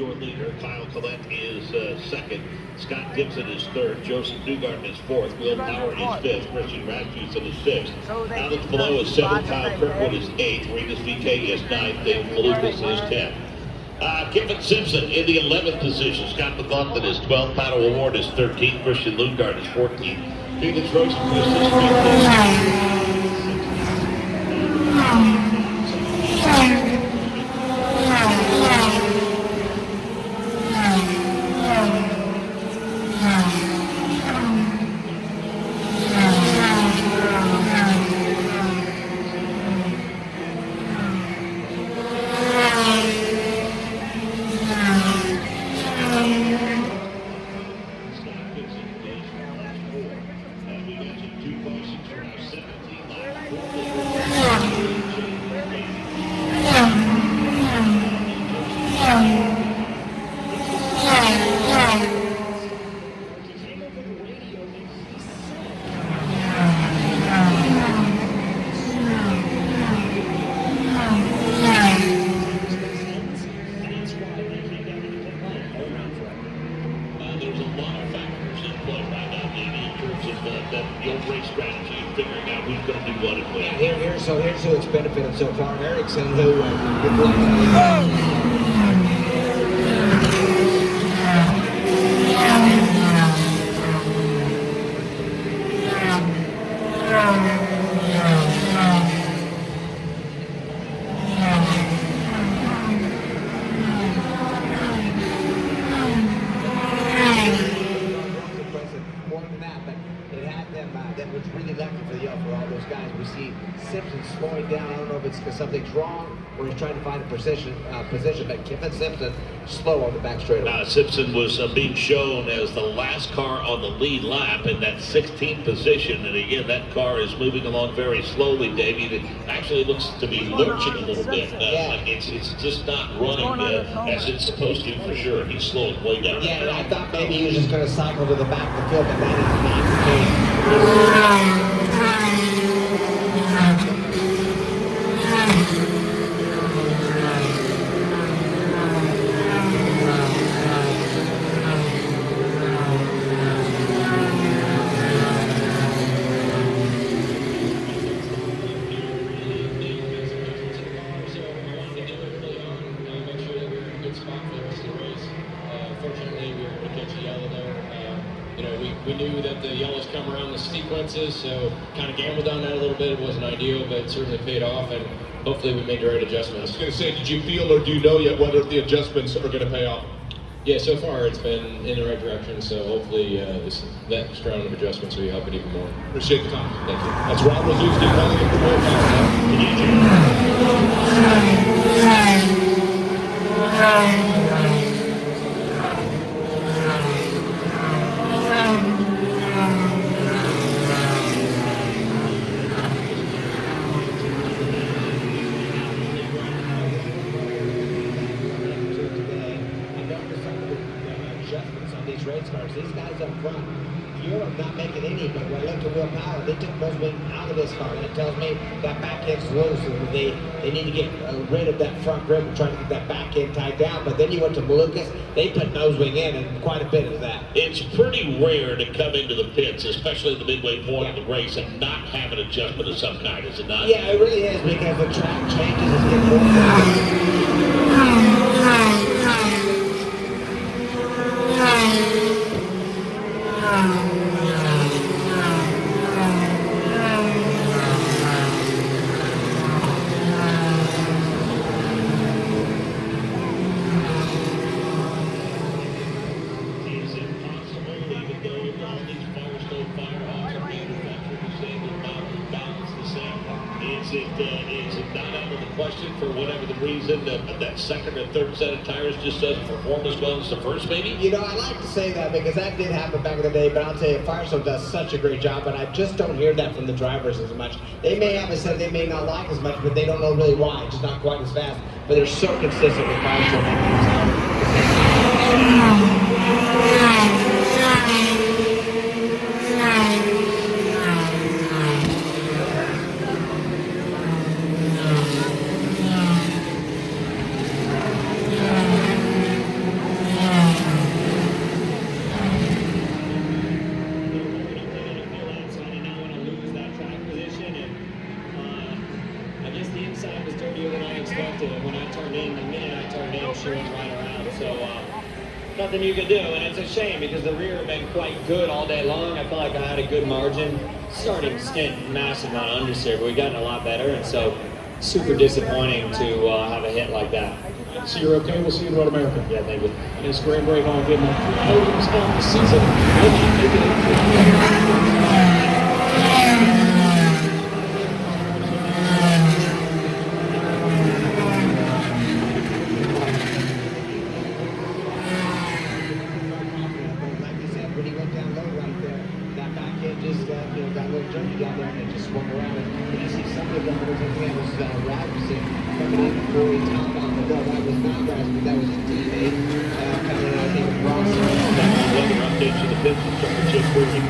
your leader. Kyle Collette is second. Scott Gibson is third. Joseph Newgarden is fourth. Will Power is fifth. Christian Rasmussen is sixth. Alex Palou is seventh. Kyle Kirkwood is eighth. Regis VK is ninth. Dave Malukas is 10th. Kevin Simpson in the 11th position. Scott McLaughlin is 12th. Pato Award is 13th. Christian Lundgaard is 14th. Felix Rosenquist is 15th. Here's who it's benefited so far. Ericsson, who more than that, but it had them that was really lucky for all those guys. We see Simpson slowing down. I don't know if it's because something's wrong or he's trying to find a position, but Kevin Simpson slow on the back straightaway. Simpson was being shown as the last car on the lead lap in that 16th position, and again, that car is moving along very slowly, Davey. It actually looks to be lurching a little bit. It's just not running as it's supposed to for sure. He's slowing way down. Yeah, and I thought maybe he was just going to cycle to the back of the field, but that is not the case. We knew that the yellows come around the sequences, so kind of gambled on that a little bit. It wasn't ideal, but it certainly paid off, and hopefully we made the right adjustments. I was going to say, did you feel or do you know yet whether the adjustments are going to pay off? Yeah, so far it's been in the right direction, so hopefully this next round of adjustments will help it even more. Appreciate the time. Thank you. That's Rob Lazowski calling it for Will Power. These race cars, these guys up front, Europe not making any, but when I looked at Will Power, they took Moswing out of this car. That tells me that back end's loose, and they need to get rid of that front grip and try to get that back end tied down. But then you went to Malukas, they put Moswing in, and quite a bit of that. It's pretty rare to come into the pits, especially the midway point of the race, and not have an adjustment of some kind, is it not? Yeah, it really is, because the track changes as get more. Is it not out of the question for whatever the reason that second or third set of tires just doesn't perform as well as the first, maybe? You know, I like to say that because that did happen back in the day, but I'll tell you, Firestone does such a great job, but I just don't hear that from the drivers as much. They may have said they may not like as much, but they don't know really why. It's just not quite as fast, but they're so consistent with Firestone. So nothing you can do, and it's a shame because the rear have been quite good all day long. I felt like I had a good margin. Starting stint, massive amount of understeer, but we've gotten a lot better, and so super disappointing to have a hit like that. So you're okay? We'll see you in Road America. Yeah, thank you. And it's Graham Rahal getting up 3 podiums on the season. Will not make it Like I said, when he went down low right there, that back end just got a little jerky down there and it just swung around. And you see some of the drivers, I think that was Robinson coming in before he topped on the bill. That was not Rasmus, that was his teammate coming in, I think, with Bronson. Weather updates to the pit from Chip Worthy.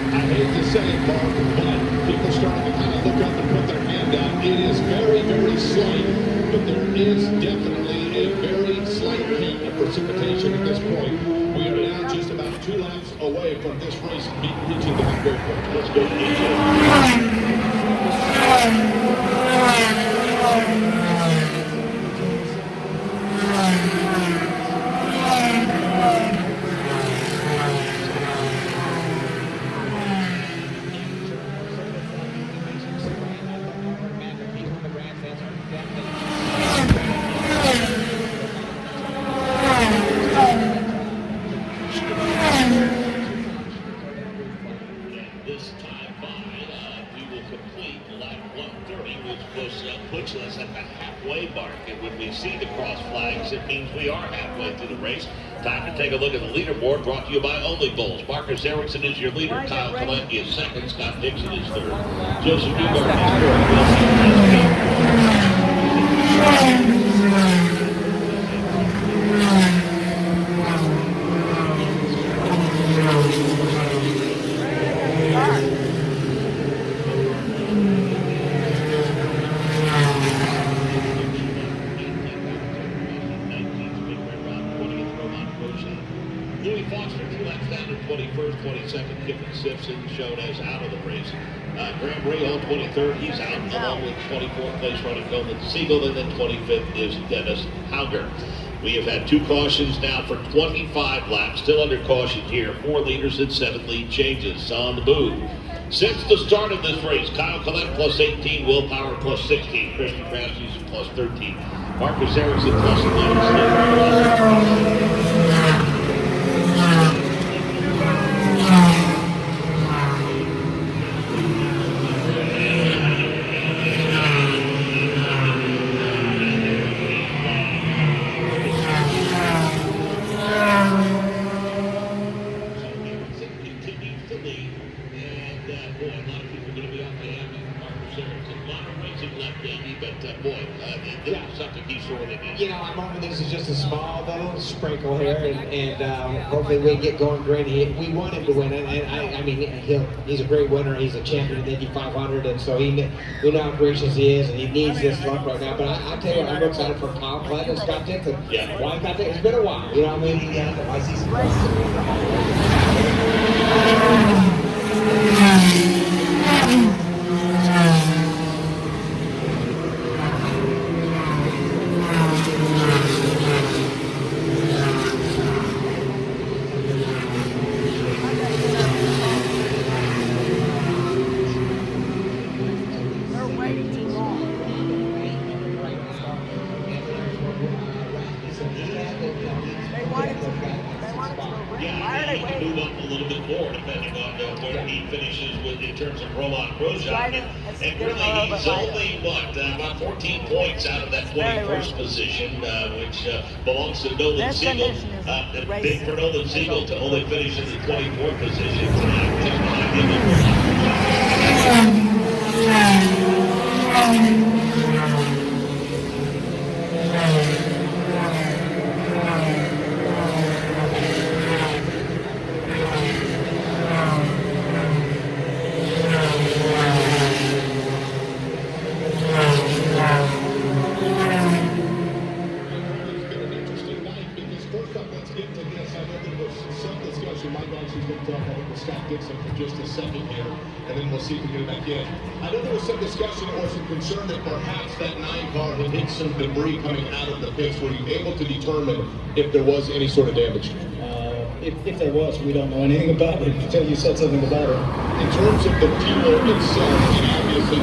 I hate to say it, Mark, but people starting to kind of look up and put their hand down. It is very, very slight, but there is definitely a very slight hint of precipitation at this point. We are now just about 2 laps away from this race reaching the halfway point. Let's go to DJ. This time by, we will complete lap 130, which puts us at the halfway mark. And when we see the cross flags, it means we are halfway through the race. Time to take a look at the leaderboard, brought to you by Only Bulls. Marcus Erickson is your leader. Kyle Kalenki is second. Scott Dixon is third. Joseph Newgarden is fourth. Louis Foster, 2 laps down to 21st, 22nd. Kiffin Simpson shown as out of the race. Graham Rahal, 23rd, he's out, along with 24th place running Nolan Siegel, and then 25th is Dennis Hauger. We have had 2 cautions now for 25 laps, still under caution here. 4 leaders and 7 lead changes on the booth. Since the start of this race, Kyle Collette plus 18, Will Power plus 16, Christian Rasmussen plus 13, Marcus Ericsson plus 11. You know, I'm hoping this is just a small little sprinkle here, and hopefully we get going great. We want him to win, and I mean, he's a great winner. He's a champion of the Indy 500, and so we know how gracious he is, and he needs this luck right now. But I tell you what, I'm excited for Kyle Collette and Scott Dixon. Yeah. Why not? It's been a while. You know what I mean? I see some. Move up a little bit more depending on where he finishes with in terms of Roman Grosjean. And really, he's only about 14 points out of that 21st position, which belongs to Nolan Siegel. Big for Nolan Siegel to only finish in the 24th position. Scott Dixon for just a second here, and then we'll see if we get it back in. I know there was some discussion or some concern that perhaps that 9 car had hit some debris coming out of the pits. Were you able to determine if there was any sort of damage? If there was, we don't know anything about it until you said something about it. In terms of the fuel itself, and obviously